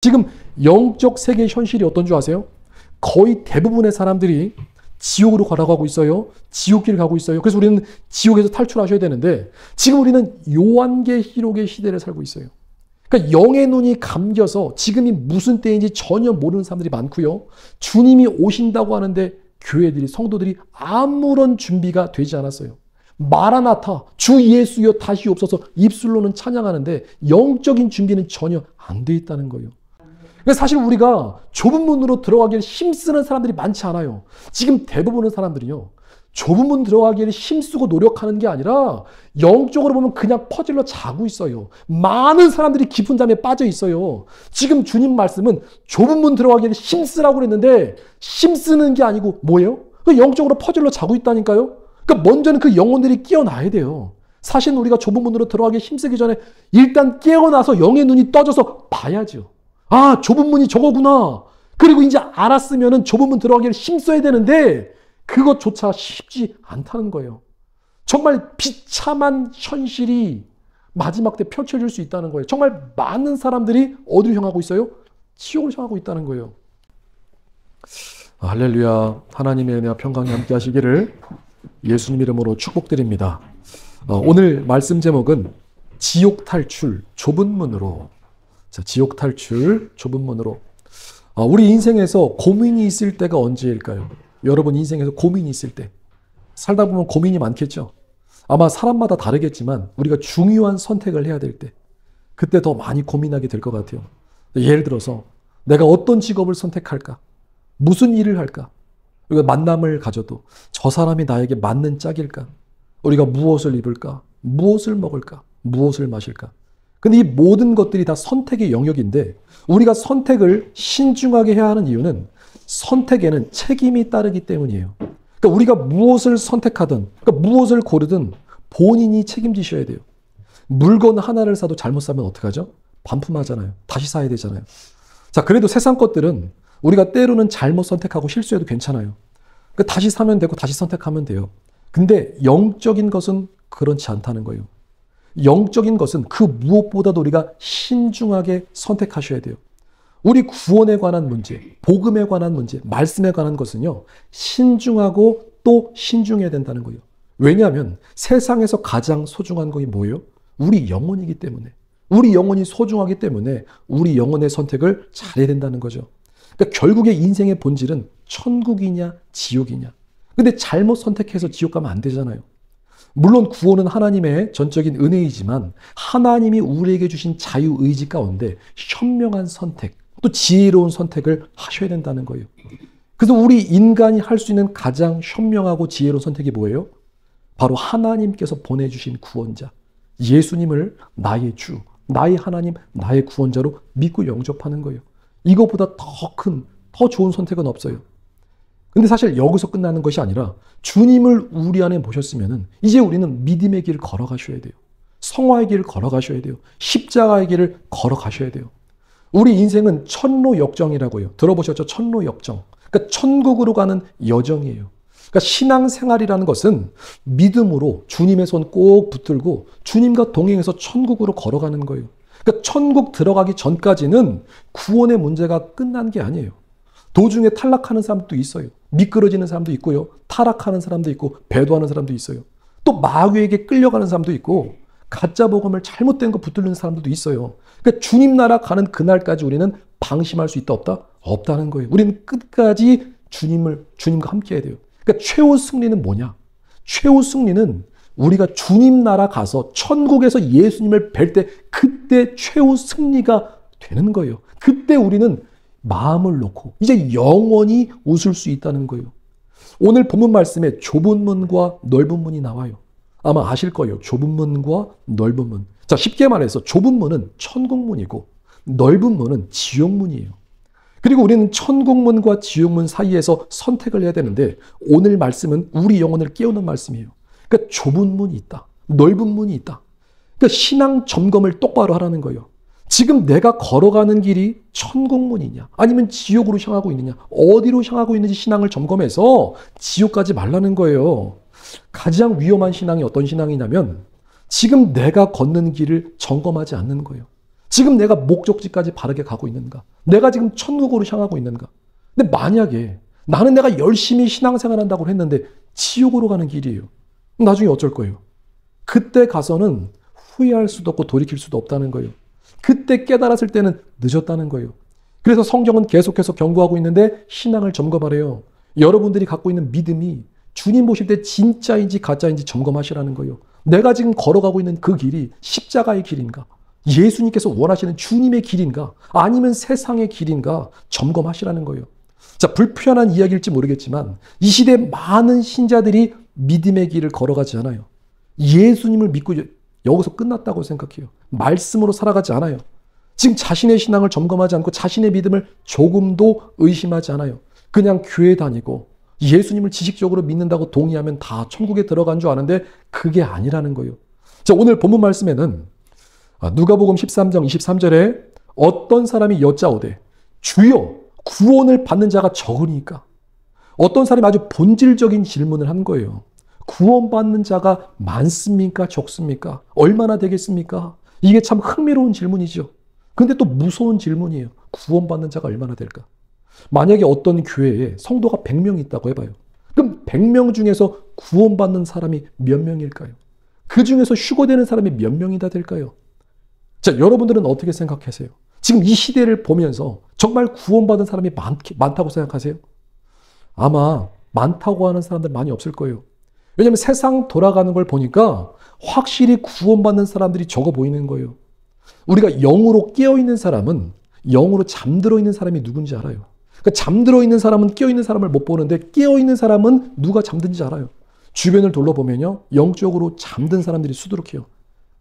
지금 영적 세계의 현실이 어떤 줄 아세요? 거의 대부분의 사람들이 지옥으로 걸어가고 있어요. 지옥길을 가고 있어요. 그래서 우리는 지옥에서 탈출하셔야 되는데 지금 우리는 요한계시록의 시대를 살고 있어요. 그러니까 영의 눈이 감겨서 지금이 무슨 때인지 전혀 모르는 사람들이 많고요. 주님이 오신다고 하는데 교회들이, 성도들이 아무런 준비가 되지 않았어요. 마라나타, 주 예수여 다시 옵소서 입술로는 찬양하는데 영적인 준비는 전혀 안 돼 있다는 거예요. 그래서 사실 우리가 좁은 문으로 들어가기를 힘쓰는 사람들이 많지 않아요. 지금 대부분의 사람들이요, 좁은 문 들어가기를 힘쓰고 노력하는 게 아니라 영적으로 보면 그냥 퍼질러 자고 있어요. 많은 사람들이 깊은 잠에 빠져 있어요. 지금 주님 말씀은 좁은 문 들어가기를 힘쓰라고 그랬는데 힘쓰는 게 아니고 뭐예요? 영적으로 퍼질러 자고 있다니까요. 그러니까 먼저는 그 영혼들이 깨어나야 돼요. 사실 우리가 좁은 문으로 들어가기 힘쓰기 전에 일단 깨어나서 영의 눈이 떠져서 봐야죠. 아, 좁은 문이 저거구나. 그리고 이제 알았으면은 좁은 문 들어가기를 힘써야 되는데 그것조차 쉽지 않다는 거예요. 정말 비참한 현실이 마지막 때 펼쳐질 수 있다는 거예요. 정말 많은 사람들이 어디로 향하고 있어요? 지옥을 향하고 있다는 거예요. 할렐루야. 하나님의 은혜와 평강이 함께 하시기를 예수님 이름으로 축복드립니다. 오늘 말씀 제목은 지옥 탈출 좁은 문으로. 자, 지옥 탈출 좁은 문으로. 우리 인생에서 고민이 있을 때가 언제일까요? 여러분 인생에서 고민이 있을 때, 살다 보면 고민이 많겠죠. 아마 사람마다 다르겠지만 우리가 중요한 선택을 해야 될 때, 그때 더 많이 고민하게 될 것 같아요. 예를 들어서 내가 어떤 직업을 선택할까? 무슨 일을 할까? 우리가 만남을 가져도 저 사람이 나에게 맞는 짝일까? 우리가 무엇을 입을까? 무엇을 먹을까? 무엇을 마실까? 근데 이 모든 것들이 다 선택의 영역인데 우리가 선택을 신중하게 해야 하는 이유는 선택에는 책임이 따르기 때문이에요. 그러니까 우리가 무엇을 선택하든, 그러니까 무엇을 고르든 본인이 책임지셔야 돼요. 물건 하나를 사도 잘못 사면 어떡하죠? 반품하잖아요. 다시 사야 되잖아요. 자, 그래도 세상 것들은 우리가 때로는 잘못 선택하고 실수해도 괜찮아요. 그러니까 다시 사면 되고 다시 선택하면 돼요. 근데 영적인 것은 그렇지 않다는 거예요. 영적인 것은 그 무엇보다도 우리가 신중하게 선택하셔야 돼요. 우리 구원에 관한 문제, 복음에 관한 문제, 말씀에 관한 것은요, 신중하고 또 신중해야 된다는 거예요. 왜냐하면 세상에서 가장 소중한 것이 뭐예요? 우리 영혼이기 때문에. 우리 영혼이 소중하기 때문에 우리 영혼의 선택을 잘해야 된다는 거죠. 그러니까 결국에 인생의 본질은 천국이냐 지옥이냐. 근데 잘못 선택해서 지옥 가면 안 되잖아요. 물론 구원은 하나님의 전적인 은혜이지만 하나님이 우리에게 주신 자유의지 가운데 현명한 선택, 또 지혜로운 선택을 하셔야 된다는 거예요. 그래서 우리 인간이 할 수 있는 가장 현명하고 지혜로운 선택이 뭐예요? 바로 하나님께서 보내주신 구원자, 예수님을 나의 주, 나의 하나님, 나의 구원자로 믿고 영접하는 거예요. 이것보다 더 큰, 더 좋은 선택은 없어요. 근데 사실 여기서 끝나는 것이 아니라 주님을 우리 안에 모셨으면 이제 우리는 믿음의 길을 걸어가셔야 돼요. 성화의 길을 걸어가셔야 돼요. 십자가의 길을 걸어가셔야 돼요. 우리 인생은 천로역정이라고요. 들어보셨죠? 천로역정. 그러니까 천국으로 가는 여정이에요. 그러니까 신앙생활이라는 것은 믿음으로 주님의 손 꼭 붙들고 주님과 동행해서 천국으로 걸어가는 거예요. 그러니까 천국 들어가기 전까지는 구원의 문제가 끝난 게 아니에요. 도중에 탈락하는 사람도 있어요. 미끄러지는 사람도 있고요. 타락하는 사람도 있고 배도하는 사람도 있어요. 또 마귀에게 끌려가는 사람도 있고 가짜 복음을 잘못된 거 붙들는 사람들도 있어요. 그러니까 주님 나라 가는 그날까지 우리는 방심할 수 있다 없다? 없다는 거예요. 우리는 끝까지 주님과 함께 해야 돼요. 그러니까 최후 승리는 뭐냐? 최후 승리는 우리가 주님 나라 가서 천국에서 예수님을 뵐 때 그때 최후 승리가 되는 거예요. 그때 우리는 마음을 놓고 이제 영원히 웃을 수 있다는 거예요. 오늘 본문 말씀에 좁은 문과 넓은 문이 나와요. 아마 아실 거예요. 좁은 문과 넓은 문. 자, 쉽게 말해서 좁은 문은 천국문이고 넓은 문은 지옥문이에요. 그리고 우리는 천국문과 지옥문 사이에서 선택을 해야 되는데 오늘 말씀은 우리 영혼을 깨우는 말씀이에요. 그러니까 좁은 문이 있다. 넓은 문이 있다. 그러니까 신앙 점검을 똑바로 하라는 거예요. 지금 내가 걸어가는 길이 천국문이냐 아니면 지옥으로 향하고 있느냐, 어디로 향하고 있는지 신앙을 점검해서 지옥 가지 말라는 거예요. 가장 위험한 신앙이 어떤 신앙이냐면 지금 내가 걷는 길을 점검하지 않는 거예요. 지금 내가 목적지까지 바르게 가고 있는가? 내가 지금 천국으로 향하고 있는가? 근데 만약에 나는 내가 열심히 신앙생활 한다고 했는데 지옥으로 가는 길이에요. 나중에 어쩔 거예요? 그때 가서는 후회할 수도 없고 돌이킬 수도 없다는 거예요. 그때 깨달았을 때는 늦었다는 거예요. 그래서 성경은 계속해서 경고하고 있는데 신앙을 점검하래요. 여러분들이 갖고 있는 믿음이 주님 보실 때 진짜인지 가짜인지 점검하시라는 거예요. 내가 지금 걸어가고 있는 그 길이 십자가의 길인가? 예수님께서 원하시는 주님의 길인가? 아니면 세상의 길인가? 점검하시라는 거예요. 자, 불편한 이야기일지 모르겠지만 이 시대 많은 신자들이 믿음의 길을 걸어가지 않아요. 예수님을 믿고 여기서 끝났다고 생각해요. 말씀으로 살아가지 않아요. 지금 자신의 신앙을 점검하지 않고 자신의 믿음을 조금도 의심하지 않아요. 그냥 교회 다니고 예수님을 지식적으로 믿는다고 동의하면 다 천국에 들어간 줄 아는데 그게 아니라는 거예요. 자, 오늘 본문 말씀에는 누가복음 13장 23절에 어떤 사람이 여짜오되 주여 구원을 받는 자가 적으니까, 어떤 사람이 아주 본질적인 질문을 한 거예요. 구원받는 자가 많습니까? 적습니까? 얼마나 되겠습니까? 이게 참 흥미로운 질문이죠. 근데 또 무서운 질문이에요. 구원받는 자가 얼마나 될까? 만약에 어떤 교회에 성도가 100명 있다고 해봐요. 그럼 100명 중에서 구원받는 사람이 몇 명일까요? 그 중에서 휴거되는 사람이 몇 명이나 될까요? 자, 여러분들은 어떻게 생각하세요? 지금 이 시대를 보면서 정말 구원받은 사람이 많다고 생각하세요? 아마 많다고 하는 사람들 많이 없을 거예요. 왜냐하면 세상 돌아가는 걸 보니까 확실히 구원받는 사람들이 적어 보이는 거예요. 우리가 영으로 깨어있는 사람은 영으로 잠들어 있는 사람이 누군지 알아요. 그러니까 잠들어 있는 사람은 깨어있는 사람을 못 보는데 깨어있는 사람은 누가 잠든지 알아요. 주변을 둘러보면요, 영적으로 잠든 사람들이 수두룩해요.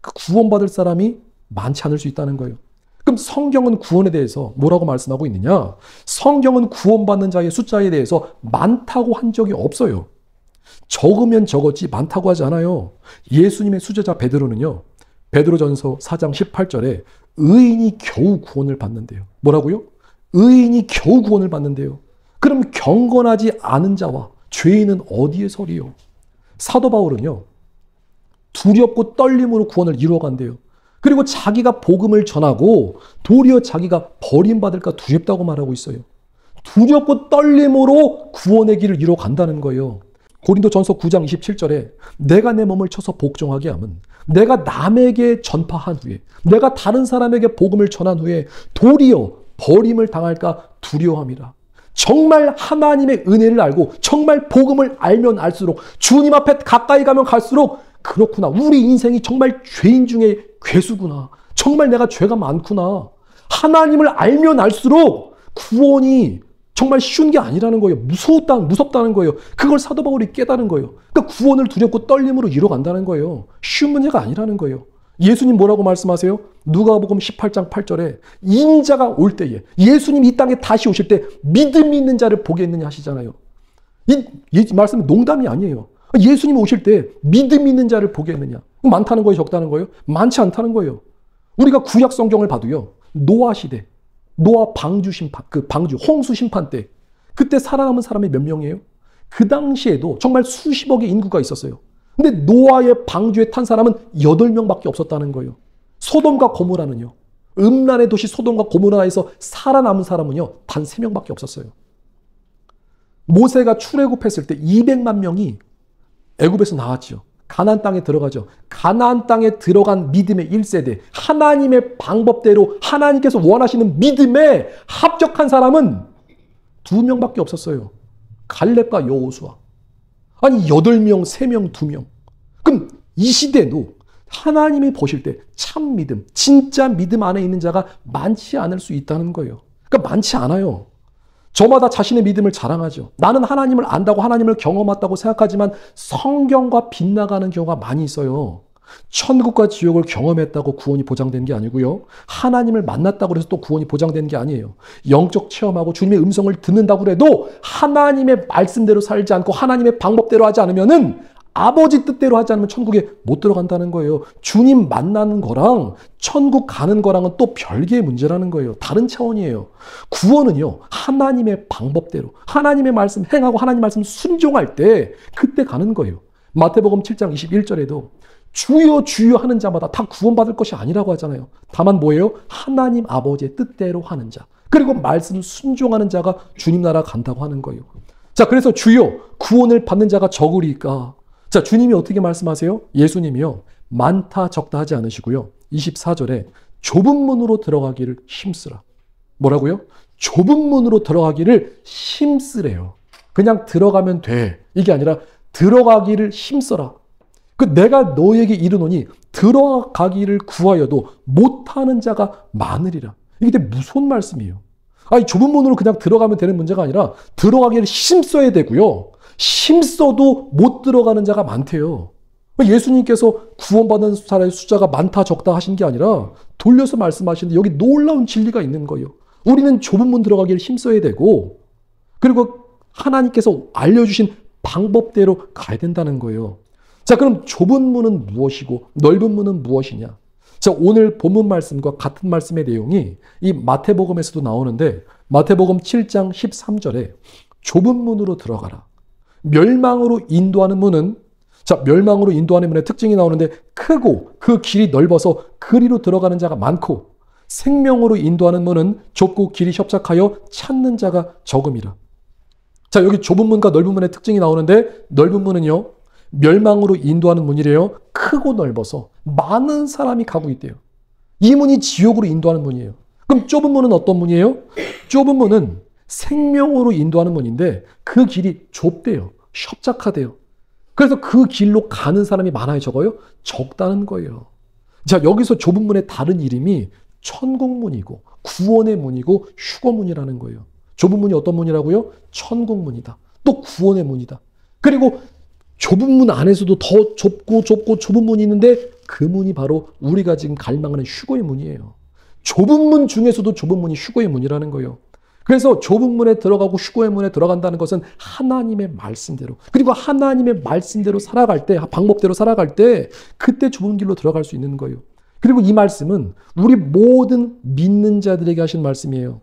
그 구원받을 사람이 많지 않을 수 있다는 거예요. 그럼 성경은 구원에 대해서 뭐라고 말씀하고 있느냐? 성경은 구원받는 자의 숫자에 대해서 많다고 한 적이 없어요. 적으면 적었지 많다고 하지 않아요. 예수님의 수제자 베드로는요, 베드로전서 4장 18절에 의인이 겨우 구원을 받는데요. 뭐라고요? 의인이 겨우 구원을 받는데요. 그럼 경건하지 않은 자와 죄인은 어디에 서리요? 사도 바울은요, 두렵고 떨림으로 구원을 이루어간대요. 그리고 자기가 복음을 전하고 도리어 자기가 버림받을까 두렵다고 말하고 있어요. 두렵고 떨림으로 구원의 길을 이루어간다는 거예요. 고린도전서 9장 27절에 내가 내 몸을 쳐서 복종하게 함은 내가 남에게 전파한 후에, 내가 다른 사람에게 복음을 전한 후에 도리어 버림을 당할까 두려워함이라. 정말 하나님의 은혜를 알고 정말 복음을 알면 알수록, 주님 앞에 가까이 가면 갈수록, 그렇구나, 우리 인생이 정말 죄인 중에 괴수구나, 정말 내가 죄가 많구나, 하나님을 알면 알수록 구원이 정말 쉬운 게 아니라는 거예요. 무섭다는 거예요. 그걸 사도 바울이 깨달은 거예요. 그러니까 구원을 두렵고 떨림으로 이뤄간다는 거예요. 쉬운 문제가 아니라는 거예요. 예수님 뭐라고 말씀하세요? 누가복음 18장 8절에 인자가 올 때에, 예수님 이 땅에 다시 오실 때 믿음 있는 자를 보겠느냐 하시잖아요. 이 말씀은 농담이 아니에요. 예수님 오실 때 믿음 있는 자를 보겠느냐. 많다는 거예요? 적다는 거예요? 많지 않다는 거예요. 우리가 구약 성경을 봐도요, 노아 시대, 노아 방주 심판, 홍수 심판 때, 그때 살아남은 사람이 몇 명이에요? 그 당시에도 정말 수십억의 인구가 있었어요. 근데 노아의 방주에 탄 사람은 8명밖에 없었다는 거예요. 소돔과 고모라는요, 음란의 도시 소돔과 고모라에서 살아남은 사람은요, 단 3명밖에 없었어요. 모세가 출애굽했을 때 200만 명이 애굽에서 나왔죠. 가나안 땅에 들어가죠. 가나안 땅에 들어간 믿음의 1세대, 하나님의 방법대로 하나님께서 원하시는 믿음에 합격한 사람은 2명밖에 없었어요. 갈렙과 여호수아. 아니 8명, 3명, 2명. 그럼 이 시대도 하나님이 보실 때 참 믿음, 진짜 믿음 안에 있는 자가 많지 않을 수 있다는 거예요. 그러니까 많지 않아요. 저마다 자신의 믿음을 자랑하죠. 나는 하나님을 안다고, 하나님을 경험했다고 생각하지만 성경과 빗나가는 경우가 많이 있어요. 천국과 지옥을 경험했다고 구원이 보장된 게 아니고요, 하나님을 만났다고 해서 또 구원이 보장된 게 아니에요. 영적 체험하고 주님의 음성을 듣는다고 해도 하나님의 말씀대로 살지 않고 하나님의 방법대로 하지 않으면은, 아버지 뜻대로 하지 않으면 천국에 못 들어간다는 거예요. 주님 만나는 거랑 천국 가는 거랑은 또 별개의 문제라는 거예요. 다른 차원이에요. 구원은요, 하나님의 방법대로 하나님의 말씀 행하고 하나님의 말씀 순종할 때 그때 가는 거예요. 마태복음 7장 21절에도 주여 주여 하는 자마다 다 구원받을 것이 아니라고 하잖아요. 다만 뭐예요? 하나님 아버지의 뜻대로 하는 자. 그리고 말씀을 순종하는 자가 주님 나라 간다고 하는 거예요. 자, 그래서 주여 구원을 받는 자가 적으리까? 자, 주님이 어떻게 말씀하세요? 예수님이요. 많다 적다 하지 않으시고요. 24절에 좁은 문으로 들어가기를 힘쓰라. 뭐라고요? 좁은 문으로 들어가기를 힘쓰래요. 그냥 들어가면 돼. 이게 아니라 들어가기를 힘써라. 내가 너에게 이르노니 들어가기를 구하여도 못하는 자가 많으리라. 이게 되게 무서운 말씀이에요. 아니, 좁은 문으로 그냥 들어가면 되는 문제가 아니라 들어가기를 힘써야 되고요. 힘써도 못 들어가는 자가 많대요. 예수님께서 구원받는 사람의 숫자가 많다 적다 하신 게 아니라 돌려서 말씀하시는데 여기 놀라운 진리가 있는 거예요. 우리는 좁은 문 들어가기를 힘써야 되고 그리고 하나님께서 알려주신 방법대로 가야 된다는 거예요. 자, 그럼 좁은 문은 무엇이고 넓은 문은 무엇이냐? 자, 오늘 본문 말씀과 같은 말씀의 내용이 이 마태복음에서도 나오는데 마태복음 7장 13절에 좁은 문으로 들어가라. 멸망으로 인도하는 문은 멸망으로 인도하는 문의 특징이 나오는데 크고 그 길이 넓어서 그리로 들어가는 자가 많고 생명으로 인도하는 문은 좁고 길이 협착하여 찾는 자가 적음이라. 자, 여기 좁은 문과 넓은 문의 특징이 나오는데 넓은 문은요. 멸망으로 인도하는 문이래요. 크고 넓어서 많은 사람이 가고 있대요. 이 문이 지옥으로 인도하는 문이에요. 그럼 좁은 문은 어떤 문이에요? 좁은 문은 생명으로 인도하는 문인데 그 길이 좁대요. 협착하대요. 그래서 그 길로 가는 사람이 많아요, 적어요? 적다는 거예요. 자, 여기서 좁은 문의 다른 이름이 천국문이고 구원의 문이고 휴거문이라는 거예요. 좁은 문이 어떤 문이라고요? 천국문이다. 또 구원의 문이다. 그리고 좁은 문 안에서도 더 좁고 좁은 문이 있는데 그 문이 바로 우리가 지금 갈망하는 휴거의 문이에요. 좁은 문 중에서도 좁은 문이 휴거의 문이라는 거예요. 그래서 좁은 문에 들어가고 휴거의 문에 들어간다는 것은 하나님의 말씀대로 그리고 하나님의 말씀대로 살아갈 때 방법대로 살아갈 때 그때 좁은 길로 들어갈 수 있는 거예요. 그리고 이 말씀은 우리 모든 믿는 자들에게 하신 말씀이에요.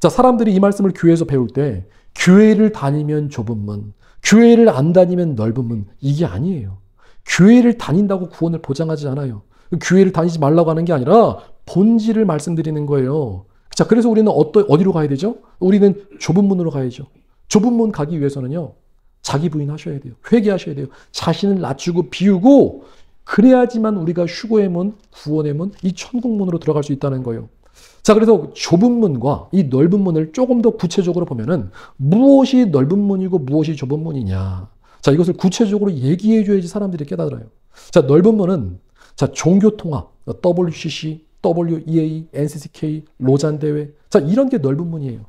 자, 사람들이 이 말씀을 교회에서 배울 때 교회를 다니면 좁은 문, 교회를 안 다니면 넓은 문, 이게 아니에요. 교회를 다닌다고 구원을 보장하지 않아요. 교회를 다니지 말라고 하는 게 아니라 본질을 말씀드리는 거예요. 자, 그래서 우리는 어디로 가야 되죠? 우리는 좁은 문으로 가야죠. 좁은 문 가기 위해서는요, 자기 부인하셔야 돼요. 회개하셔야 돼요. 자신을 낮추고 비우고, 그래야지만 우리가 휴거의 문, 구원의 문, 이 천국문으로 들어갈 수 있다는 거예요. 자, 그래서 좁은 문과 이 넓은 문을 조금 더 구체적으로 보면은 무엇이 넓은 문이고 무엇이 좁은 문이냐. 자, 이것을 구체적으로 얘기해 줘야지 사람들이 깨달아요. 자, 넓은 문은 종교통합, WCC, WEA, NCCK, 로잔대회. 자, 이런 게 넓은 문이에요.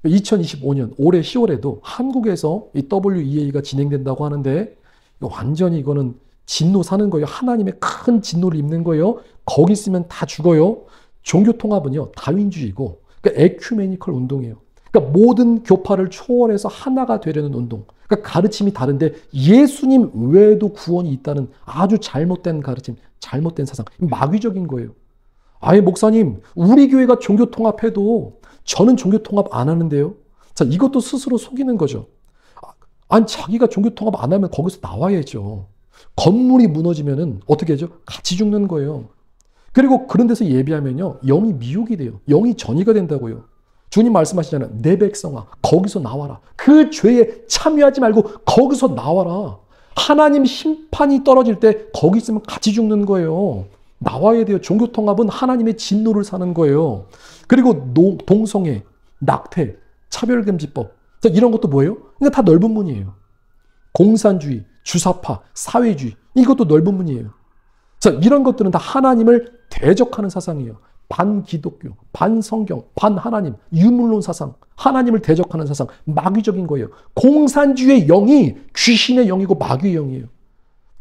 2025년 올해 10월에도 한국에서 이 WEA가 진행된다고 하는데 완전히 이거는 진노 사는 거예요. 하나님의 큰 진노를 입는 거예요. 거기 있으면 다 죽어요. 종교통합은요, 다윈주의고, 그러니까 에큐메니컬 운동이에요. 그러니까 모든 교파를 초월해서 하나가 되려는 운동. 그러니까 가르침이 다른데 예수님 외에도 구원이 있다는 아주 잘못된 가르침, 잘못된 사상, 마귀적인 거예요. 아예 목사님, 우리 교회가 종교통합해도 저는 종교통합 안 하는데요. 자, 이것도 스스로 속이는 거죠. 아니, 자기가 종교통합 안 하면 거기서 나와야죠. 건물이 무너지면은 어떻게 하죠? 같이 죽는 거예요. 그리고 그런 데서 예비하면요, 영이 미혹이 돼요. 영이 전이가 된다고요. 주님 말씀하시잖아요. 내 백성아, 거기서 나와라. 그 죄에 참여하지 말고 거기서 나와라. 하나님 심판이 떨어질 때 거기 있으면 같이 죽는 거예요. 나와야 돼요. 종교통합은 하나님의 진노를 사는 거예요. 그리고 동성애, 낙태, 차별금지법. 자, 이런 것도 뭐예요? 그러니까 다 넓은 문이에요. 공산주의, 주사파, 사회주의. 이것도 넓은 문이에요. 자, 이런 것들은 다 하나님을 대적하는 사상이에요. 반기독교, 반성경, 반하나님, 유물론 사상, 하나님을 대적하는 사상, 마귀적인 거예요. 공산주의의 영이 귀신의 영이고 마귀의 영이에요.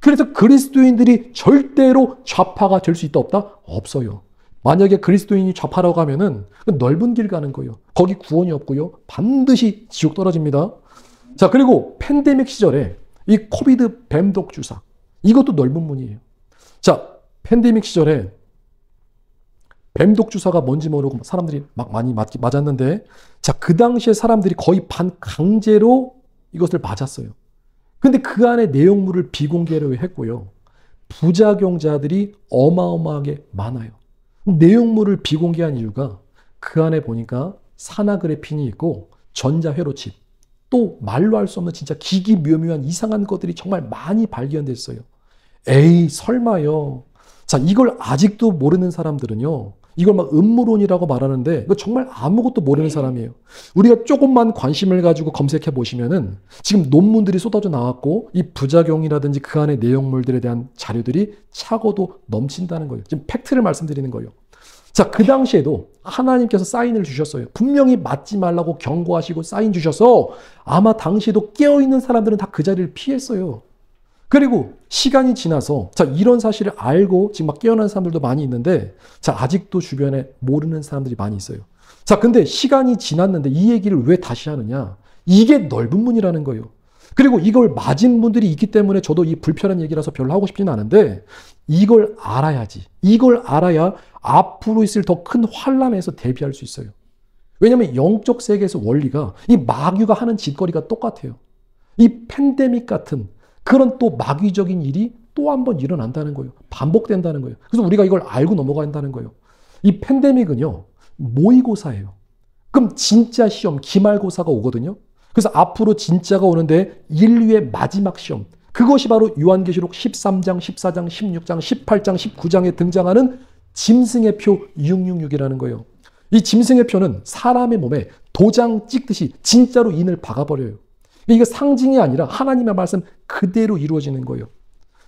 그래서 그리스도인들이 절대로 좌파가 될 수 있다 없다? 없어요. 만약에 그리스도인이 좌파라고 하면은 넓은 길 가는 거예요. 거기 구원이 없고요. 반드시 지옥 떨어집니다. 자, 그리고 팬데믹 시절에 이 코비드 뱀독 주사, 이것도 넓은 문이에요. 자, 팬데믹 시절에 뱀독 주사가 뭔지 모르고 사람들이 막 많이 맞았는데, 자, 그 당시에 사람들이 거의 반강제로 이것을 맞았어요. 근데 그 안에 내용물을 비공개로 했고요. 부작용자들이 어마어마하게 많아요. 내용물을 비공개한 이유가 그 안에 보니까 산화그래핀이 있고 전자회로칩, 또 말로 할 수 없는 진짜 기기묘묘한 이상한 것들이 정말 많이 발견됐어요. 에이, 설마요. 자, 이걸 아직도 모르는 사람들은요, 이걸 막 음모론이라고 말하는데 이거 정말 아무것도 모르는 사람이에요. 우리가 조금만 관심을 가지고 검색해 보시면은 지금 논문들이 쏟아져 나왔고 이 부작용이라든지 그 안의 내용물들에 대한 자료들이 차고도 넘친다는 거예요. 지금 팩트를 말씀드리는 거예요. 자, 그 당시에도 하나님께서 사인을 주셨어요. 분명히 맞지 말라고 경고하시고 사인 주셔서 아마 당시에도 깨어있는 사람들은 다 그 자리를 피했어요. 그리고 시간이 지나서 자, 이런 사실을 알고 지금 막 깨어난 사람들도 많이 있는데 자, 아직도 주변에 모르는 사람들이 많이 있어요. 자, 근데 시간이 지났는데 이 얘기를 왜 다시 하느냐? 이게 넓은 문이라는 거예요. 그리고 이걸 맞은 분들이 있기 때문에 저도 이 불편한 얘기라서 별로 하고 싶지는 않은데 이걸 알아야지. 이걸 알아야 앞으로 있을 더 큰 환란에서 대비할 수 있어요. 왜냐하면 영적 세계에서 원리가 이 마귀가 하는 짓거리가 똑같아요. 이 팬데믹 같은 그런 또 마귀적인 일이 또 한 번 일어난다는 거예요. 반복된다는 거예요. 그래서 우리가 이걸 알고 넘어간다는 거예요. 이 팬데믹은요, 모의고사예요. 그럼 진짜 시험, 기말고사가 오거든요. 그래서 앞으로 진짜가 오는데 인류의 마지막 시험. 그것이 바로 요한계시록 13장, 14장, 16장, 18장, 19장에 등장하는 짐승의 표 666이라는 거예요. 이 짐승의 표는 사람의 몸에 도장 찍듯이 진짜로 인을 박아버려요. 이게 상징이 아니라 하나님의 말씀 그대로 이루어지는 거예요.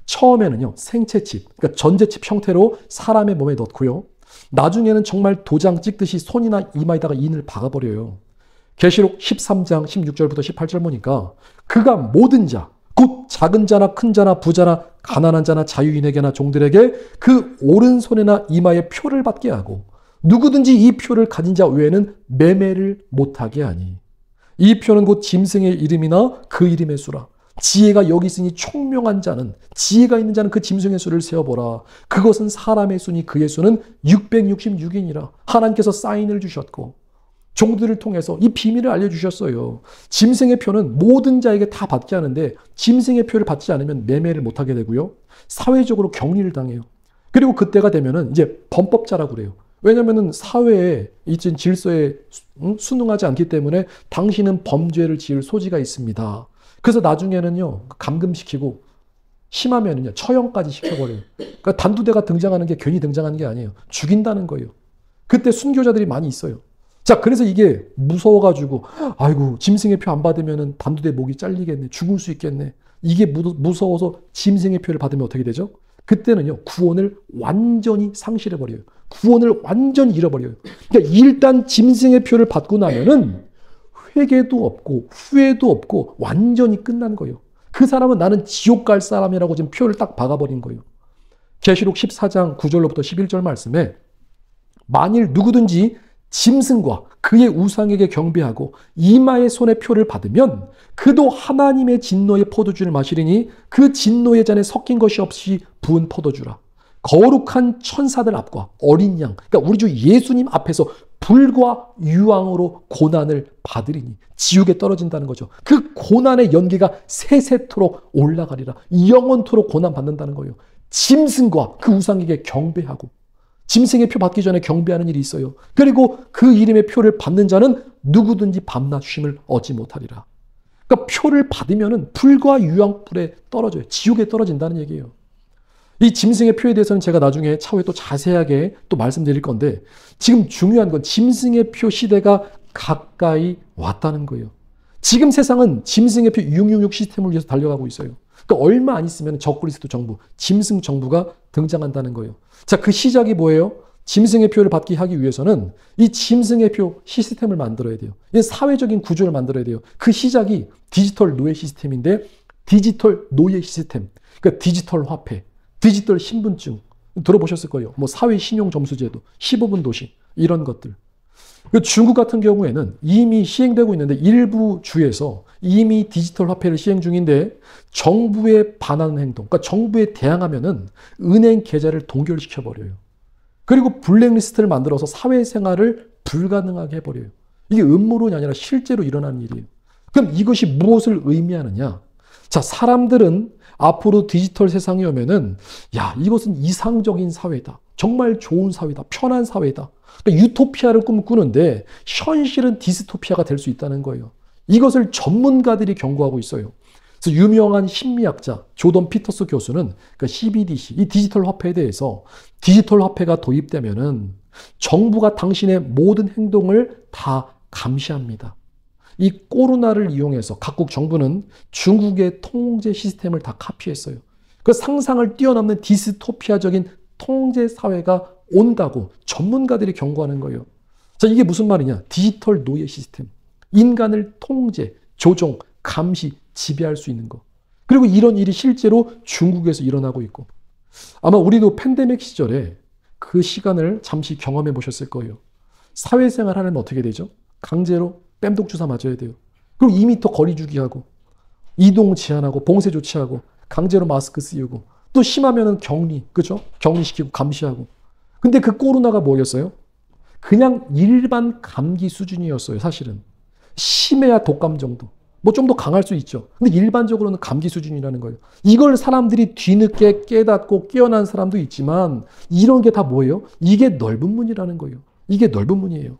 처음에는요, 생체칩, 그러니까 전자칩 형태로 사람의 몸에 넣고요. 나중에는 정말 도장 찍듯이 손이나 이마에다가 인을 박아버려요. 계시록 13장 16절부터 18절 보니까 그가 모든 자, 곧 작은 자나 큰 자나 부자나 가난한 자나 자유인에게나 종들에게 그 오른손이나 이마에 표를 받게 하고 누구든지 이 표를 가진 자 외에는 매매를 못하게 하니 이 표는 곧 짐승의 이름이나 그 이름의 수라. 지혜가 여기 있으니 총명한 자는 지혜가 있는 자는 그 짐승의 수를 세어보라. 그것은 사람의 수니 그의 수는 666이니라. 하나님께서 사인을 주셨고 종들을 통해서 이 비밀을 알려주셨어요. 짐승의 표는 모든 자에게 다 받게 하는데 짐승의 표를 받지 않으면 매매를 못하게 되고요. 사회적으로 격리를 당해요. 그리고 그때가 되면은 이제 범법자라고 그래요. 왜냐하면 사회에 있는 질서에 순응하지 않기 때문에 당신은 범죄를 지을 소지가 있습니다. 그래서 나중에는요, 감금시키고 심하면은요, 처형까지 시켜버려요. 그러니까 단두대가 등장하는 게 괜히 등장하는 게 아니에요. 죽인다는 거예요. 그때 순교자들이 많이 있어요. 자, 그래서 이게 무서워가지고, 아이고, 짐승의 표 안 받으면은 단두대 목이 잘리겠네. 죽을 수 있겠네. 이게 무서워서 짐승의 표를 받으면 어떻게 되죠? 그때는요, 구원을 완전히 상실해버려요. 구원을 완전히 잃어버려요. 그러니까 일단 짐승의 표를 받고 나면은 회개도 없고 후회도 없고 완전히 끝난 거예요. 그 사람은 나는 지옥 갈 사람이라고 지금 표를 딱 박아버린 거예요. 계시록 14장 9절로부터 11절 말씀에 만일 누구든지 짐승과 그의 우상에게 경배하고 이마의 손에 표를 받으면 그도 하나님의 진노의 포도주를 마시리니 그 진노의 잔에 섞인 것이 없이 부은 포도주라. 거룩한 천사들 앞과 어린 양, 그러니까 우리 주 예수님 앞에서 불과 유황으로 고난을 받으리니 지옥에 떨어진다는 거죠. 그 고난의 연기가 세세토록 올라가리라. 영원토록 고난받는다는 거예요. 짐승과 그 우상에게 경배하고 짐승의 표 받기 전에 경배하는 일이 있어요. 그리고 그 이름의 표를 받는 자는 누구든지 밤낮 쉼을 얻지 못하리라. 그러니까 표를 받으면은 불과 유황불에 떨어져요. 지옥에 떨어진다는 얘기예요. 이 짐승의 표에 대해서는 제가 나중에 차후에 또 자세하게 또 말씀드릴 건데 지금 중요한 건 짐승의 표 시대가 가까이 왔다는 거예요. 지금 세상은 짐승의 표 666 시스템을 위해서 달려가고 있어요. 그러니까 얼마 안 있으면 적그리스도 정부, 짐승 정부가 등장한다는 거예요. 자, 그 시작이 뭐예요? 짐승의 표를 받기 하기 위해서는 이 짐승의 표 시스템을 만들어야 돼요. 사회적인 구조를 만들어야 돼요. 그 시작이 디지털 노예 시스템인데 디지털 노예 시스템, 그러니까 디지털 화폐, 디지털 신분증 들어보셨을 거예요. 뭐 사회 신용 점수 제도, 15분 도시 이런 것들. 중국 같은 경우에는 이미 시행되고 있는데 일부 주에서 이미 디지털 화폐를 시행 중인데 정부에 반하는 행동, 그러니까 정부에 대항하면은 은행 계좌를 동결시켜버려요. 그리고 블랙리스트를 만들어서 사회생활을 불가능하게 해버려요. 이게 음모론이 아니라 실제로 일어나는 일이에요. 그럼 이것이 무엇을 의미하느냐? 자, 사람들은 앞으로 디지털 세상이 오면은, 야, 이것은 이상적인 사회다. 정말 좋은 사회다. 편한 사회다. 그러니까 유토피아를 꿈꾸는데 현실은 디스토피아가 될 수 있다는 거예요. 이것을 전문가들이 경고하고 있어요. 그래서 유명한 심리학자 조던 피터스 교수는 그러니까 CBDC, 이 디지털 화폐에 대해서 디지털 화폐가 도입되면은 정부가 당신의 모든 행동을 다 감시합니다. 이 코로나를 이용해서 각국 정부는 중국의 통제 시스템을 다 카피했어요. 그 상상을 뛰어넘는 디스토피아적인 통제 사회가 온다고 전문가들이 경고하는 거예요. 자, 이게 무슨 말이냐? 디지털 노예 시스템. 인간을 통제, 조종, 감시, 지배할 수 있는 거. 그리고 이런 일이 실제로 중국에서 일어나고 있고. 아마 우리도 팬데믹 시절에 그 시간을 잠시 경험해 보셨을 거예요. 사회생활 하려면 어떻게 되죠? 강제로 뺨독 주사 맞아야 돼요. 그리고 2m 거리 두기 하고, 이동 제한하고, 봉쇄 조치하고, 강제로 마스크 쓰이고, 또 심하면은 격리, 그죠? 격리시키고 감시하고. 근데 그 코로나가 뭐였어요? 그냥 일반 감기 수준이었어요, 사실은. 심해야 독감 정도. 뭐 좀 더 강할 수 있죠. 근데 일반적으로는 감기 수준이라는 거예요. 이걸 사람들이 뒤늦게 깨닫고 깨어난 사람도 있지만 이런 게 다 뭐예요? 이게 넓은 문이라는 거예요. 이게 넓은 문이에요.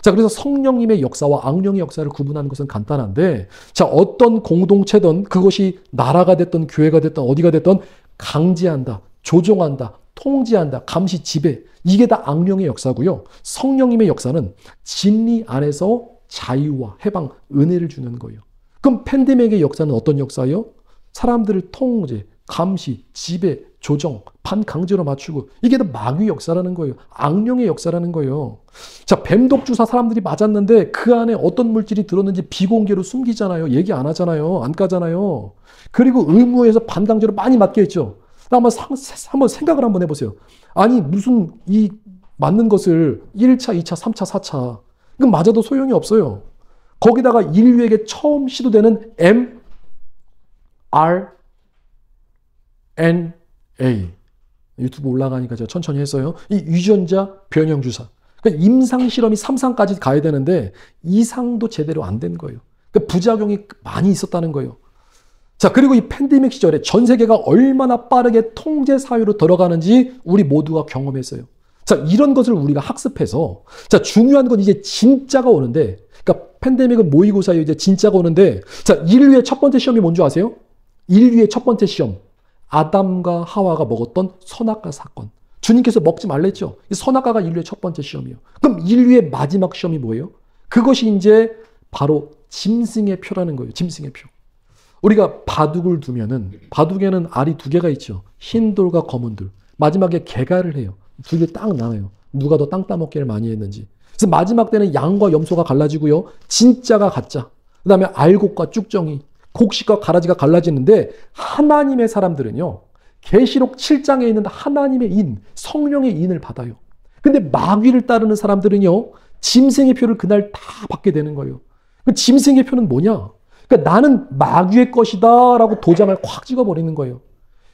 자, 그래서 성령님의 역사와 악령의 역사를 구분하는 것은 간단한데, 자, 어떤 공동체든 그것이 나라가 됐든 교회가 됐든 어디가 됐든 강제한다, 조종한다, 통제한다, 감시, 지배. 이게 다 악령의 역사고요. 성령님의 역사는 진리 안에서 자유와 해방, 은혜를 주는 거예요. 그럼 팬데믹의 역사는 어떤 역사예요? 사람들을 통제, 감시, 지배, 조정, 반강제로 맞추고, 이게 다 마귀의 역사라는 거예요. 악령의 역사라는 거예요. 자, 뱀독 주사 사람들이 맞았는데 그 안에 어떤 물질이 들었는지 비공개로 숨기잖아요. 얘기 안 하잖아요. 안 까잖아요. 그리고 의무에서 반강제로 많이 맞게 했죠. 한번 생각을 한번 해보세요. 아니, 무슨 이 맞는 것을 1차, 2차, 3차, 4차. 그럼 맞아도 소용이 없어요. 거기다가 인류에게 처음 시도되는 mRNA. 유튜브 올라가니까 제가 천천히 했어요. 이 유전자 변형 주사. 그러니까 임상 실험이 3상까지 가야 되는데 2상도 제대로 안 된 거예요. 그러니까 부작용이 많이 있었다는 거예요. 자, 그리고 이 팬데믹 시절에 전 세계가 얼마나 빠르게 통제 사회로 들어가는지 우리 모두가 경험했어요. 자, 이런 것을 우리가 학습해서, 자, 중요한 건 이제 진짜가 오는데, 그러니까 팬데믹은 모의고사예요. 이제 진짜가 오는데, 자, 인류의 첫 번째 시험이 뭔지 아세요? 인류의 첫 번째 시험. 아담과 하와가 먹었던 선악과 사건. 주님께서 먹지 말랬죠. 이 선악과가 인류의 첫 번째 시험이에요. 그럼 인류의 마지막 시험이 뭐예요? 그것이 이제 바로 짐승의 표라는 거예요. 짐승의 표. 우리가 바둑을 두면은, 바둑에는 알이 2개가 있죠. 흰 돌과 검은 돌. 마지막에 개가를 해요. 2개 딱 나와요. 누가 더 땅 따먹기를 많이 했는지. 그래서 마지막 때는 양과 염소가 갈라지고요. 진짜가 가짜. 그 다음에 알곡과 쭉정이, 곡식과 가라지가 갈라지는데, 하나님의 사람들은요, 계시록 7장에 있는 하나님의 인, 성령의 인을 받아요. 근데 마귀를 따르는 사람들은요, 짐승의 표를 그날 다 받게 되는 거예요. 그 짐승의 표는 뭐냐? 그러니까 나는 마귀의 것이다 라고 도장을 확 찍어버리는 거예요.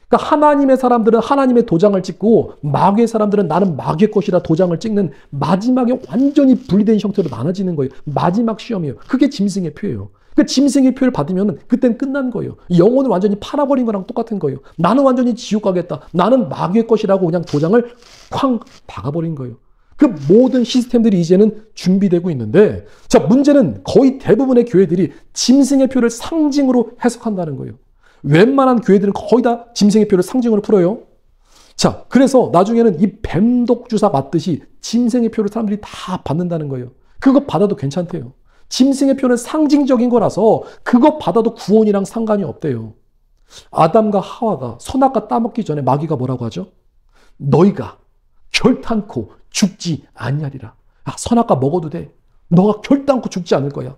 그러니까 하나님의 사람들은 하나님의 도장을 찍고 마귀의 사람들은 나는 마귀의 것이라 도장을 찍는, 마지막에 완전히 분리된 형태로 나눠지는 거예요. 마지막 시험이에요. 그게 짐승의 표예요. 그 짐승의 표를 받으면 그때는 끝난 거예요. 영혼을 완전히 팔아버린 거랑 똑같은 거예요. 나는 완전히 지옥 가겠다. 나는 마귀의 것이라고 그냥 도장을 쾅 박아버린 거예요. 그 모든 시스템들이 이제는 준비되고 있는데, 자, 문제는 거의 대부분의 교회들이 짐승의 표를 상징으로 해석한다는 거예요. 웬만한 교회들은 거의 다 짐승의 표를 상징으로 풀어요. 자, 그래서 나중에는 이 뱀독 주사 맞듯이 짐승의 표를 사람들이 다 받는다는 거예요. 그거 받아도 괜찮대요. 짐승의 표는 상징적인 거라서 그거 받아도 구원이랑 상관이 없대요. 아담과 하와가 선악과 따먹기 전에 마귀가 뭐라고 하죠? 너희가 결탄코 죽지 아니하리라. 아, 선악과 먹어도 돼. 너가 결단코 죽지 않을 거야.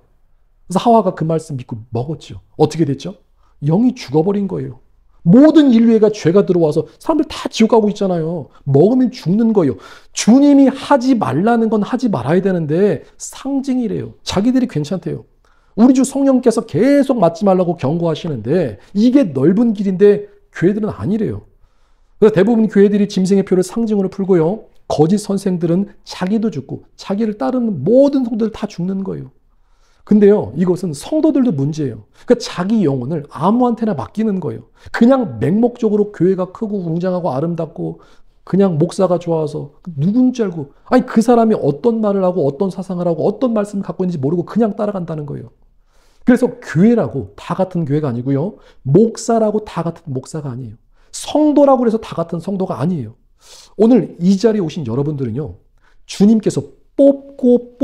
그래서 하와가 그 말씀 믿고 먹었죠. 어떻게 됐죠? 영이 죽어버린 거예요. 모든 인류애가 죄가 들어와서 사람들 다 지옥 가고 있잖아요. 먹으면 죽는 거예요. 주님이 하지 말라는 건 하지 말아야 되는데 상징이래요. 자기들이 괜찮대요. 우리 주 성령께서 계속 맞지 말라고 경고하시는데 이게 넓은 길인데 교회들은 아니래요. 그래서 대부분 교회들이 짐승의 표를 상징으로 풀고요. 거짓 선생들은 자기도 죽고 자기를 따르는 모든 성도들 다 죽는 거예요. 근데요, 이것은 성도들도 문제예요. 그러니까 자기 영혼을 아무한테나 맡기는 거예요. 그냥 맹목적으로 교회가 크고 웅장하고 아름답고 그냥 목사가 좋아서 누군지 알고, 아니 그 사람이 어떤 말을 하고 어떤 사상을 하고 어떤 말씀을 갖고 있는지 모르고 그냥 따라간다는 거예요. 그래서 교회라고 다 같은 교회가 아니고요, 목사라고 다 같은 목사가 아니에요. 성도라고 해서 다 같은 성도가 아니에요. 오늘 이 자리에 오신 여러분들은요, 주님께서 뽑고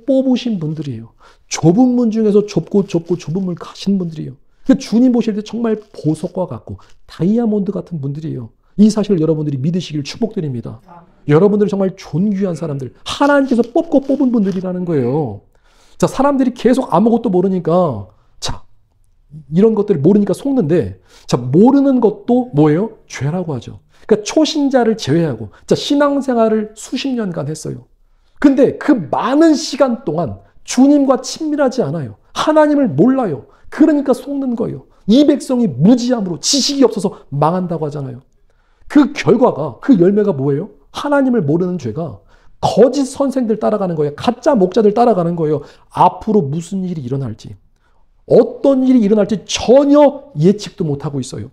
뽑으신 분들이에요. 좁은 문 중에서 좁고 좁은 문 가신 분들이에요. 주님 보실 때 정말 보석과 같고 다이아몬드 같은 분들이에요. 이 사실을 여러분들이 믿으시길 축복드립니다. 여러분들이 정말 존귀한 사람들, 하나님께서 뽑고 뽑은 분들이라는 거예요. 자, 사람들이 계속 아무것도 모르니까, 자, 이런 것들을 모르니까 속는데, 자, 모르는 것도 뭐예요? 죄라고 하죠. 그러니까 초신자를 제외하고, 자, 신앙생활을 수십 년간 했어요. 근데 그 많은 시간 동안 주님과 친밀하지 않아요. 하나님을 몰라요. 그러니까 속는 거예요. 이 백성이 무지함으로 지식이 없어서 망한다고 하잖아요. 그 결과가, 그 열매가 뭐예요? 하나님을 모르는 죄가 거짓 선생들 따라가는 거예요. 가짜 목자들 따라가는 거예요. 앞으로 무슨 일이 일어날지, 어떤 일이 일어날지 전혀 예측도 못하고 있어요.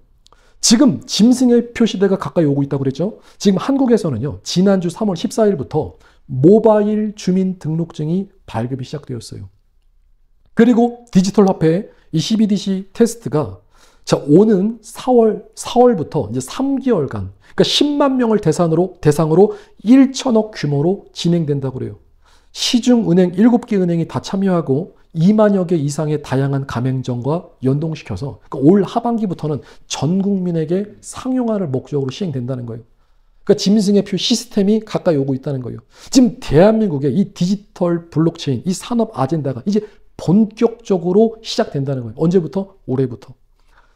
지금 짐승의 표 시대가 가까이 오고 있다고 그랬죠. 지금 한국에서는요, 지난주 3월 14일부터 모바일 주민등록증이 발급이 시작되었어요. 그리고 디지털 화폐 이 CBDC 테스트가, 자, 오는 4월부터 이제 3개월간, 그러니까 10만 명을 대상으로 1천억 규모로 진행된다고 그래요. 시중은행 7개 은행이 다 참여하고 2만여 개 이상의 다양한 가맹점과 연동시켜서, 그러니까 올 하반기부터는 전 국민에게 상용화를 목적으로 시행된다는 거예요. 그러니까 짐승의 표 시스템이 가까이 오고 있다는 거예요. 지금 대한민국의 이 디지털 블록체인, 이 산업 아젠다가 이제 본격적으로 시작된다는 거예요. 언제부터? 올해부터.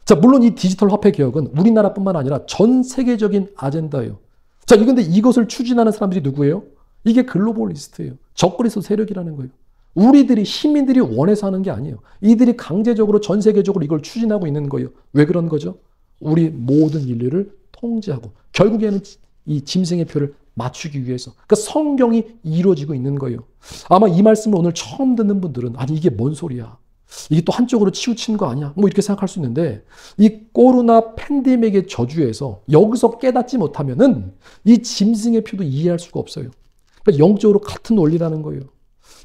자, 물론 이 디지털 화폐 개혁은 우리나라뿐만 아니라 전 세계적인 아젠다예요. 자, 근데 이것을 추진하는 사람들이 누구예요? 이게 글로벌리스트예요. 적그리스도 세력이라는 거예요. 우리들이, 시민들이 원해서 하는 게 아니에요. 이들이 강제적으로 전 세계적으로 이걸 추진하고 있는 거예요. 왜 그런 거죠? 우리 모든 인류를 통제하고 결국에는 이 짐승의 표를 맞추기 위해서. 그러니까 성경이 이루어지고 있는 거예요. 아마 이 말씀을 오늘 처음 듣는 분들은, 아니 이게 뭔 소리야, 이게 또 한쪽으로 치우치는 거 아니야, 뭐 이렇게 생각할 수 있는데, 이 코로나 팬데믹의 저주에서 여기서 깨닫지 못하면은 이 짐승의 표도 이해할 수가 없어요. 그러니까 영적으로 같은 원리라는 거예요.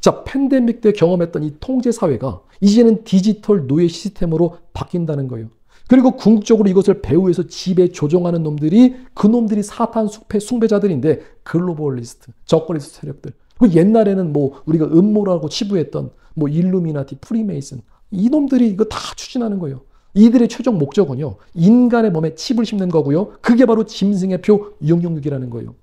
자, 팬데믹 때 경험했던 이 통제 사회가 이제는 디지털 노예 시스템으로 바뀐다는 거예요. 그리고 궁극적으로 이것을 배후에서 지배 조종하는 놈들이, 그 놈들이 사탄 숭배자들인데, 글로벌리스트, 적그리스도 세력들. 그 옛날에는 뭐 우리가 음모라고 치부했던 뭐 일루미나티, 프리메이슨, 이 놈들이 이거 다 추진하는 거예요. 이들의 최종 목적은요, 인간의 몸에 칩을 심는 거고요. 그게 바로 짐승의 표 666이라는 거예요.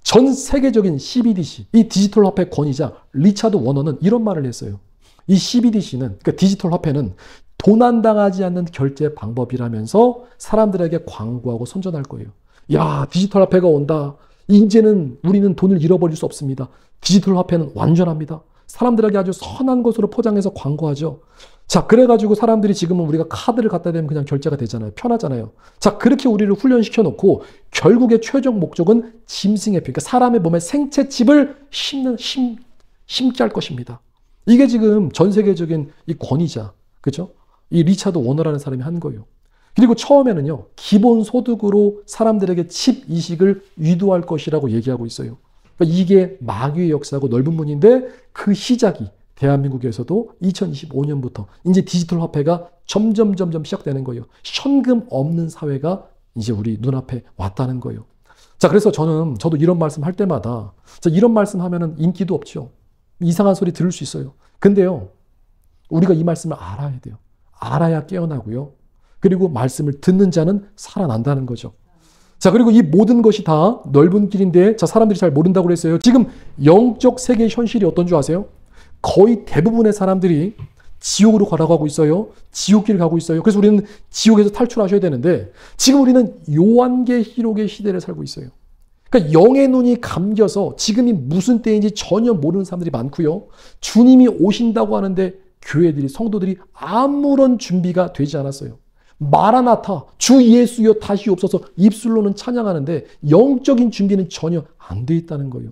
전 세계적인 CBDC, 이 디지털 화폐 권위자 리차드 워너는 이런 말을 했어요. 이 CBDC는, 그러니까 디지털 화폐는 도난당하지 않는 결제 방법이라면서 사람들에게 광고하고 선전할 거예요. 야, 디지털 화폐가 온다. 이제는 우리는 돈을 잃어버릴 수 없습니다. 디지털 화폐는 완전합니다. 사람들에게 아주 선한 것으로 포장해서 광고하죠. 자, 그래가지고 사람들이 지금은 우리가 카드를 갖다 대면 그냥 결제가 되잖아요. 편하잖아요. 자, 그렇게 우리를 훈련시켜 놓고 결국의 최종 목적은 짐승의 피, 그러니까 사람의 몸에 생체 칩을 심게 할 것입니다. 이게 지금 전 세계적인 이 권위자, 그죠? 이 리차드 워너라는 사람이 한 거예요. 그리고 처음에는요, 기본소득으로 사람들에게 칩 이식을 유도할 것이라고 얘기하고 있어요. 그러니까 이게 마귀의 역사고 넓은 문인데, 그 시작이 대한민국에서도 2025년부터 이제 디지털 화폐가 점점 시작되는 거예요. 현금 없는 사회가 이제 우리 눈앞에 왔다는 거예요. 자, 그래서 저도 이런 말씀 할 때마다, 자, 이런 말씀 하면은 인기도 없죠. 이상한 소리 들을 수 있어요. 근데요, 우리가 이 말씀을 알아야 돼요. 알아야 깨어나고요. 그리고 말씀을 듣는 자는 살아난다는 거죠. 자, 그리고 이 모든 것이 다 넓은 길인데, 자, 사람들이 잘 모른다고 그랬어요. 지금 영적 세계의 현실이 어떤 줄 아세요? 거의 대부분의 사람들이 지옥으로 걸어가고 있어요. 지옥길을 가고 있어요. 그래서 우리는 지옥에서 탈출하셔야 되는데, 지금 우리는 요한계시록의 시대를 살고 있어요. 그러니까 영의 눈이 감겨서 지금이 무슨 때인지 전혀 모르는 사람들이 많고요. 주님이 오신다고 하는데 교회들이, 성도들이 아무런 준비가 되지 않았어요. 마라나타, 주 예수여 다시 옵소서 입술로는 찬양하는데 영적인 준비는 전혀 안 돼 있다는 거예요.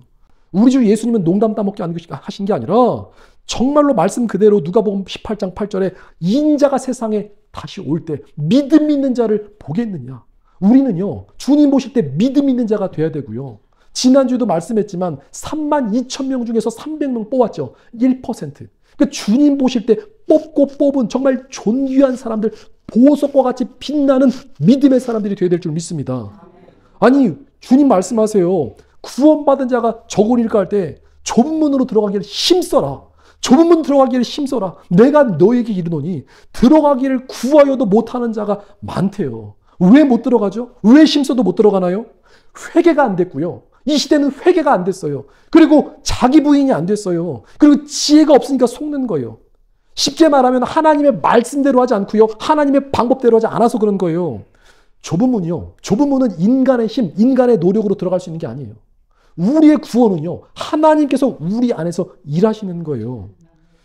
우리 주 예수님은 농담 따먹기 하신 게 아니라 정말로 말씀 그대로 누가복음 18장 8절에 인자가 세상에 다시 올 때 믿음 있는 자를 보겠느냐. 우리는요, 주님 보실 때 믿음 있는 자가 돼야 되고요. 지난주에도 말씀했지만 3만 2천 명 중에서 300명 뽑았죠. 1%. 그러니까 주님 보실 때 뽑고 뽑은 정말 존귀한 사람들, 보석과 같이 빛나는 믿음의 사람들이 되어야 될 줄 믿습니다. 아니, 주님 말씀하세요. 구원받은 자가 저고리일까 할 때 좁은 문으로 들어가기를 힘써라. 좁은 문 들어가기를 힘써라. 내가 너에게 이르노니 들어가기를 구하여도 못하는 자가 많대요. 왜 못 들어가죠? 왜 힘써도 못 들어가나요? 회개가 안 됐고요. 이 시대는 회개가 안 됐어요. 그리고 자기 부인이 안 됐어요. 그리고 지혜가 없으니까 속는 거예요. 쉽게 말하면 하나님의 말씀대로 하지 않고요. 하나님의 방법대로 하지 않아서 그런 거예요. 좁은 문이요. 좁은 문은 인간의 힘, 인간의 노력으로 들어갈 수 있는 게 아니에요. 우리의 구원은요. 하나님께서 우리 안에서 일하시는 거예요.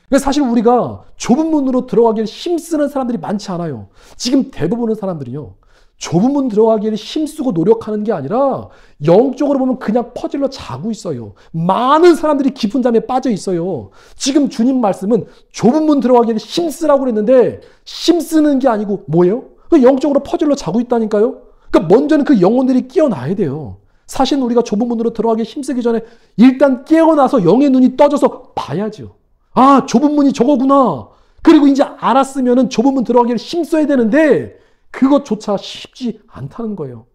그래서 사실 우리가 좁은 문으로 들어가기를 힘쓰는 사람들이 많지 않아요. 지금 대부분의 사람들이요. 좁은 문 들어가기를 힘쓰고 노력하는 게 아니라 영적으로 보면 그냥 퍼즐로 자고 있어요. 많은 사람들이 깊은 잠에 빠져 있어요. 지금 주님 말씀은 좁은 문 들어가기를 힘쓰라고 그랬는데 힘쓰는 게 아니고 뭐예요? 그 영적으로 퍼즐로 자고 있다니까요. 그러니까 먼저는 그 영혼들이 깨어나야 돼요. 사실 우리가 좁은 문으로 들어가기 힘쓰기 전에 일단 깨어나서 영의 눈이 떠져서 봐야죠. 아, 좁은 문이 저거구나. 그리고 이제 알았으면은 좁은 문 들어가기를 힘써야 되는데 그것조차 쉽지 않다는 거예요.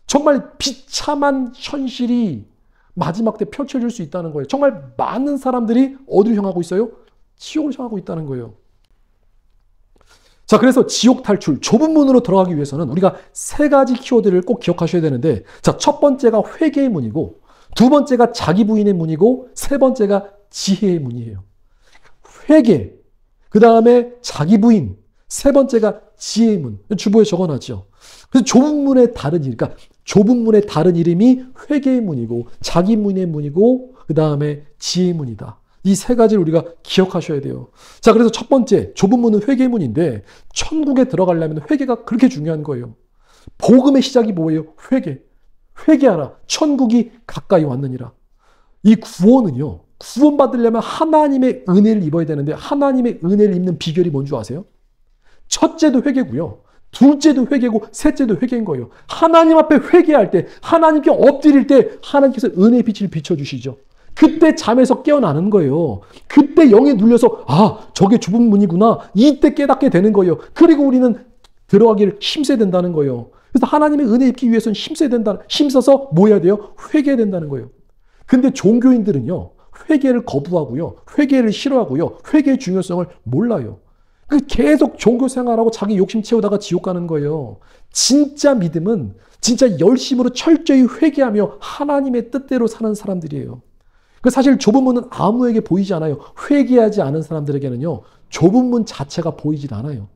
정말 비참한 현실이 마지막 때 펼쳐질 수 있다는 거예요. 정말 많은 사람들이 어디로 향하고 있어요? 지옥을 향하고 있다는 거예요. 자, 그래서 지옥 탈출, 좁은 문으로 들어가기 위해서는 우리가 세 가지 키워드를 꼭 기억하셔야 되는데, 자, 첫 번째가 회개의 문이고, 두 번째가 자기 부인의 문이고, 세 번째가 지혜의 문이에요. 회개, 그 다음에 자기 부인, 세 번째가 지혜의 문. 주보에 적어놨죠. 그래서 좁은 문의 다른 일, 그러니까 좁은 문의 다른 이름이 회개의 문이고, 자기 문의 문이고, 그 다음에 지혜의 문이다. 이 세 가지를 우리가 기억하셔야 돼요. 자, 그래서 첫 번째, 좁은 문은 회개의 문인데, 천국에 들어가려면 회개가 그렇게 중요한 거예요. 복음의 시작이 뭐예요? 회개. 회개하라. 천국이 가까이 왔느니라. 이 구원은요, 구원받으려면 하나님의 은혜를 입어야 되는데, 하나님의 은혜를 입는 비결이 뭔 줄 아세요? 첫째도 회개고요. 둘째도 회개고 셋째도 회개인 거예요. 하나님 앞에 회개할 때, 하나님께 엎드릴 때 하나님께서 은혜의 빛을 비춰주시죠. 그때 잠에서 깨어나는 거예요. 그때 영에 눌려서 아, 저게 좁은 문이구나. 이때 깨닫게 되는 거예요. 그리고 우리는 들어가기를 힘써야 된다는 거예요. 그래서 하나님의 은혜 입기 위해서는 힘써야 된다. 힘써서 뭐 해야 돼요? 회개해야 된다는 거예요. 근데 종교인들은요. 회개를 거부하고요. 회개를 싫어하고요. 회개의 중요성을 몰라요. 계속 종교 생활하고 자기 욕심 채우다가 지옥 가는 거예요. 진짜 믿음은 진짜 열심으로 철저히 회개하며 하나님의 뜻대로 사는 사람들이에요. 사실 좁은 문은 아무에게 보이지 않아요. 회개하지 않은 사람들에게는요. 좁은 문 자체가 보이질 않아요.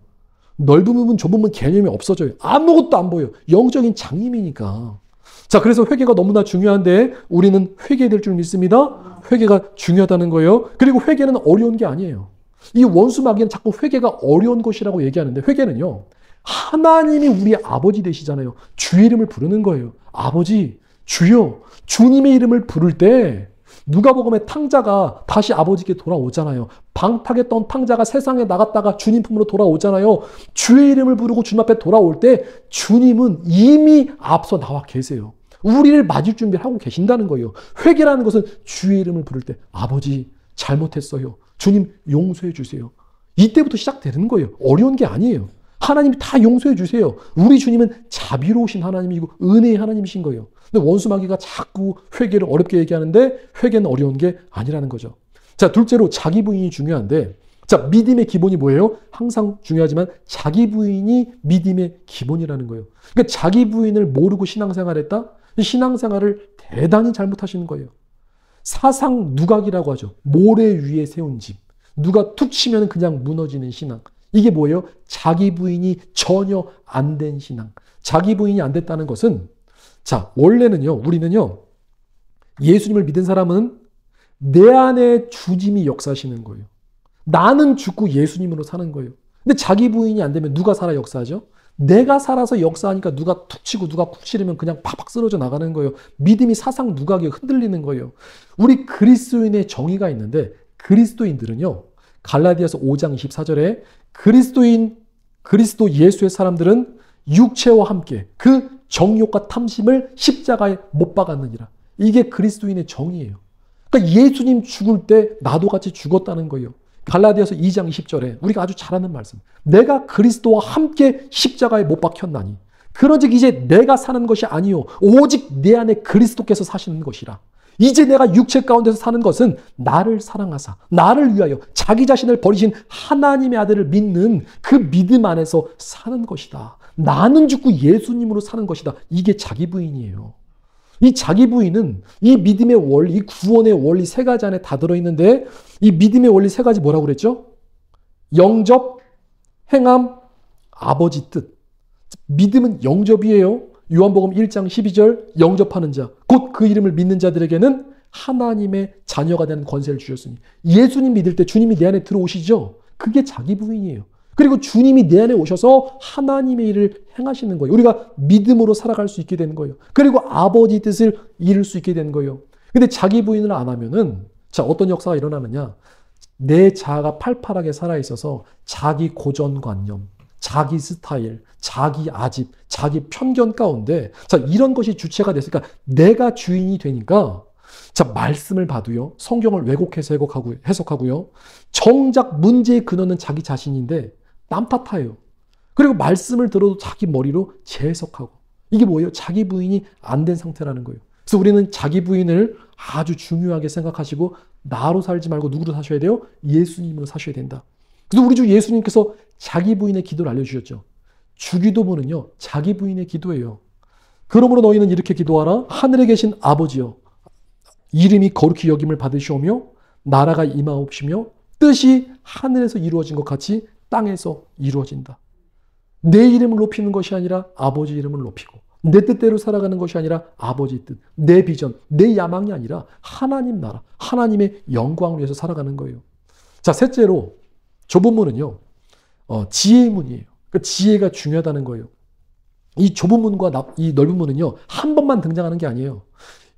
넓은 문, 좁은 문 개념이 없어져요. 아무것도 안 보여요. 영적인 장님이니까. 자, 그래서 회개가 너무나 중요한데 우리는 회개될 줄 믿습니다. 회개가 중요하다는 거예요. 그리고 회개는 어려운 게 아니에요. 이 원수 마귀는 자꾸 회개가 어려운 것이라고 얘기하는데 회개는요. 하나님이 우리의 아버지 되시잖아요. 주의 이름을 부르는 거예요. 아버지, 주여, 주님의 이름을 부를 때 누가복음의 탕자가 다시 아버지께 돌아오잖아요. 방탕했던 탕자가 세상에 나갔다가 주님 품으로 돌아오잖아요. 주의 이름을 부르고 주님 앞에 돌아올 때 주님은 이미 앞서 나와 계세요. 우리를 맞을 준비를 하고 계신다는 거예요. 회개라는 것은 주의 이름을 부를 때 아버지 잘못했어요. 주님 용서해 주세요. 이때부터 시작되는 거예요. 어려운 게 아니에요. 하나님이 다 용서해 주세요. 우리 주님은 자비로우신 하나님이고 은혜의 하나님이신 거예요. 근데 원수 마귀가 자꾸 회개를 어렵게 얘기하는데 회개는 어려운 게 아니라는 거죠. 자, 둘째로 자기 부인이 중요한데 자, 믿음의 기본이 뭐예요? 항상 중요하지만 자기 부인이 믿음의 기본이라는 거예요. 그러니까 자기 부인을 모르고 신앙생활했다? 신앙생활을 대단히 잘못하시는 거예요. 사상 누각이라고 하죠. 모래 위에 세운 집. 누가 툭 치면 그냥 무너지는 신앙. 이게 뭐예요? 자기 부인이 전혀 안 된 신앙. 자기 부인이 안 됐다는 것은 자, 원래는요, 우리는요, 예수님을 믿은 사람은 내 안에 주님이 역사하시는 거예요. 나는 죽고 예수님으로 사는 거예요. 근데 자기 부인이 안 되면 누가 살아 역사하죠? 내가 살아서 역사하니까 누가 툭 치고 누가 쿡 치르면 그냥 팍팍 쓰러져 나가는 거예요. 믿음이 사상 누각이 흔들리는 거예요. 우리 그리스도인의 정의가 있는데 그리스도인들은요. 갈라디아서 5장 24절에 그리스도 예수의 사람들은 육체와 함께 그 정욕과 탐심을 십자가에 못 박았느니라. 이게 그리스도인의 정의예요. 그러니까 예수님 죽을 때 나도 같이 죽었다는 거예요. 갈라디아서 2장 20절에 우리가 아주 잘 아는 말씀. 내가 그리스도와 함께 십자가에 못 박혔나니 그러즉 이제 내가 사는 것이 아니요 오직 내 안에 그리스도께서 사시는 것이라. 이제 내가 육체 가운데서 사는 것은 나를 사랑하사 나를 위하여 자기 자신을 버리신 하나님의 아들을 믿는 그 믿음 안에서 사는 것이다. 나는 죽고 예수님으로 사는 것이다. 이게 자기 부인이에요. 이 자기 부인은 이 믿음의 원리, 이 구원의 원리 세 가지 안에 다 들어있는데 이 믿음의 원리 세 가지 뭐라고 그랬죠? 영접, 행함, 아버지 뜻. 믿음은 영접이에요. 요한복음 1장 12절 영접하는 자, 곧 그 이름을 믿는 자들에게는 하나님의 자녀가 되는 권세를 주셨으니 예수님 믿을 때 주님이 내 안에 들어오시죠? 그게 자기 부인이에요. 그리고 주님이 내 안에 오셔서 하나님의 일을 행하시는 거예요. 우리가 믿음으로 살아갈 수 있게 되는 거예요. 그리고 아버지 뜻을 이룰 수 있게 되는 거예요. 근데 자기 부인을 안 하면은 자 어떤 역사가 일어나느냐? 내 자아가 팔팔하게 살아있어서 자기 고정관념, 자기 스타일, 자기 아집, 자기 편견 가운데 자 이런 것이 주체가 됐으니까 내가 주인이 되니까 자 말씀을 봐도요. 성경을 왜곡해서 해석하고요. 정작 문제의 근원은 자기 자신인데 남 탓해요. 그리고 말씀을 들어도 자기 머리로 재해석하고 이게 뭐예요? 자기 부인이 안 된 상태라는 거예요. 그래서 우리는 자기 부인을 아주 중요하게 생각하시고 나로 살지 말고 누구로 사셔야 돼요? 예수님으로 사셔야 된다. 그래서 우리 주 예수님께서 자기 부인의 기도를 알려주셨죠. 주기도문은요. 자기 부인의 기도예요. 그러므로 너희는 이렇게 기도하라. 하늘에 계신 아버지여 이름이 거룩히 여김을 받으시오며 나라가 임하옵시며 뜻이 하늘에서 이루어진 것 같이 땅에서 이루어진다. 내 이름을 높이는 것이 아니라 아버지 이름을 높이고 내 뜻대로 살아가는 것이 아니라 아버지 뜻, 내 비전, 내 야망이 아니라 하나님 나라, 하나님의 영광을 위해서 살아가는 거예요. 자, 셋째로 좁은 문은요. 지혜의 문이에요. 그러니까 지혜가 중요하다는 거예요. 이 좁은 문과 이 넓은 문은요. 한 번만 등장하는 게 아니에요.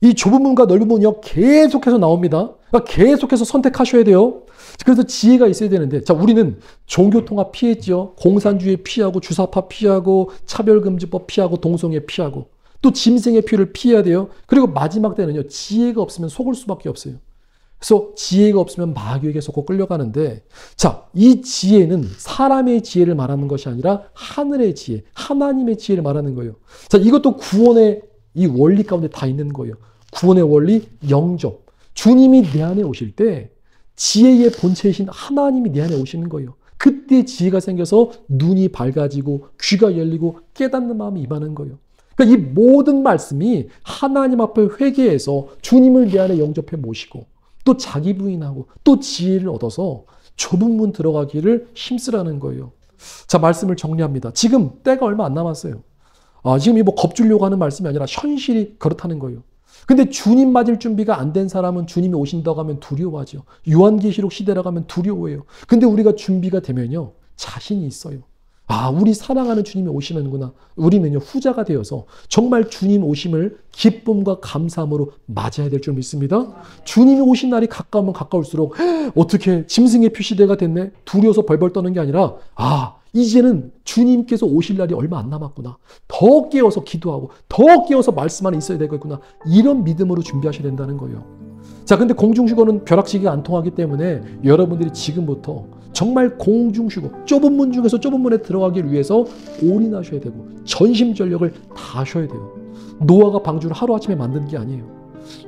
이 좁은 문과 넓은 문이요. 계속해서 나옵니다. 그러니까 계속해서 선택하셔야 돼요. 그래서 지혜가 있어야 되는데 자 우리는 종교통합 피했죠. 공산주의 피하고 주사파 피하고 차별금지법 피하고 동성애 피하고 또 짐승의 피를 피해야 돼요. 그리고 마지막 때는요. 지혜가 없으면 속을 수밖에 없어요. 그래서 지혜가 없으면 마귀에게 속고 끌려가는데 자, 이 지혜는 사람의 지혜를 말하는 것이 아니라 하늘의 지혜, 하나님의 지혜를 말하는 거예요. 자, 이것도 구원의 이 원리 가운데 다 있는 거예요. 구원의 원리, 영접. 주님이 내 안에 오실 때 지혜의 본체이신 하나님이 내 안에 오시는 거예요. 그때 지혜가 생겨서 눈이 밝아지고 귀가 열리고 깨닫는 마음이 임하는 거예요. 그러니까 이 모든 말씀이 하나님 앞에 회개해서 주님을 내 안에 영접해 모시고 또 자기 부인하고 또 지혜를 얻어서 좁은 문 들어가기를 힘쓰라는 거예요. 자, 말씀을 정리합니다. 지금 때가 얼마 안 남았어요. 지금 이 뭐 겁주려고 하는 말씀이 아니라 현실이 그렇다는 거예요. 근데 주님 맞을 준비가 안 된 사람은 주님이 오신다고 하면 두려워하죠. 요한계시록 시대라고 하면 두려워해요. 근데 우리가 준비가 되면요. 자신이 있어요. 우리 사랑하는 주님이 오시는구나. 우리는요, 후자가 되어서 정말 주님 오심을 기쁨과 감사함으로 맞아야 될 줄 믿습니다. 주님이 오신 날이 가까우면 가까울수록 어떻게 짐승의 표시대가 됐네? 두려워서 벌벌 떠는 게 아니라 이제는 주님께서 오실 날이 얼마 안 남았구나. 더 깨어서 기도하고 더 깨어서 말씀 안에 있어야 되겠구나. 이런 믿음으로 준비하셔야 된다는 거예요. 자, 근데 공중휴거는 벼락치기가 안 통하기 때문에 여러분들이 지금부터 정말 공중휴거, 좁은 문 중에서 좁은 문에 들어가기 위해서 올인하셔야 되고 전심전력을 다 하셔야 돼요. 노아가 방주를 하루아침에 만든 게 아니에요.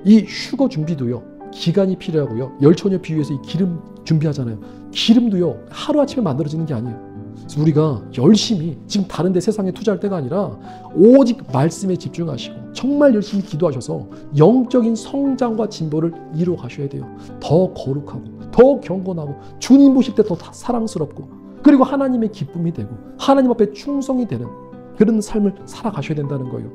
이 휴거 준비도요. 기간이 필요하고요. 열처녀 비유에서 이 기름 준비하잖아요. 기름도요. 하루아침에 만들어지는 게 아니에요. 그래서 우리가 열심히 지금 다른 데 세상에 투자할 때가 아니라 오직 말씀에 집중하시고 정말 열심히 기도하셔서 영적인 성장과 진보를 이루어 가셔야 돼요. 더 거룩하고 더 경건하고 주님 보실 때 더 사랑스럽고 그리고 하나님의 기쁨이 되고 하나님 앞에 충성이 되는 그런 삶을 살아가셔야 된다는 거예요.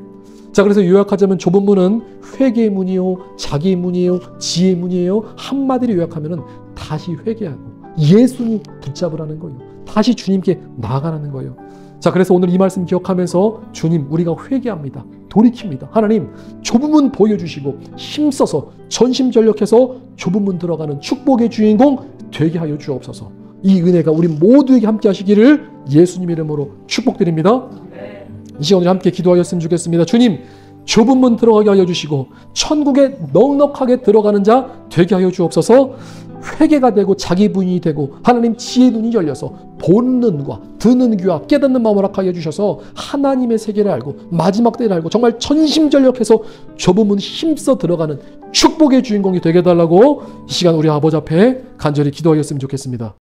자, 그래서 요약하자면 좁은 문은 회개의 문이요, 자기의 문이에요, 지혜의 문이에요. 한마디로 요약하면 다시 회개하고 예수님 붙잡으라는 거예요. 다시 주님께 나아가라는 거예요. 자, 그래서 오늘 이 말씀 기억하면서 주님, 우리가 회개합니다. 돌이킵니다. 하나님 좁은 문 보여주시고 힘써서 전심전력해서 좁은 문 들어가는 축복의 주인공 되게 하여 주옵소서. 이 은혜가 우리 모두에게 함께 하시기를 예수님 이름으로 축복드립니다. 이 시간 우리 함께 기도하였으면 좋겠습니다. 주님, 좁은 문 들어가게 하여 주시고 천국에 넉넉하게 들어가는 자 되게 하여 주옵소서. 회개가 되고 자기 부인이 되고 하나님 지혜의 눈이 열려서 보는 눈과 듣는 귀와 깨닫는 마음을 허락하여 주셔서 하나님의 세계를 알고 마지막 때를 알고 정말 전심전력해서 좁은 문 힘써 들어가는 축복의 주인공이 되게 해달라고 이 시간 우리 아버지 앞에 간절히 기도하였으면 좋겠습니다.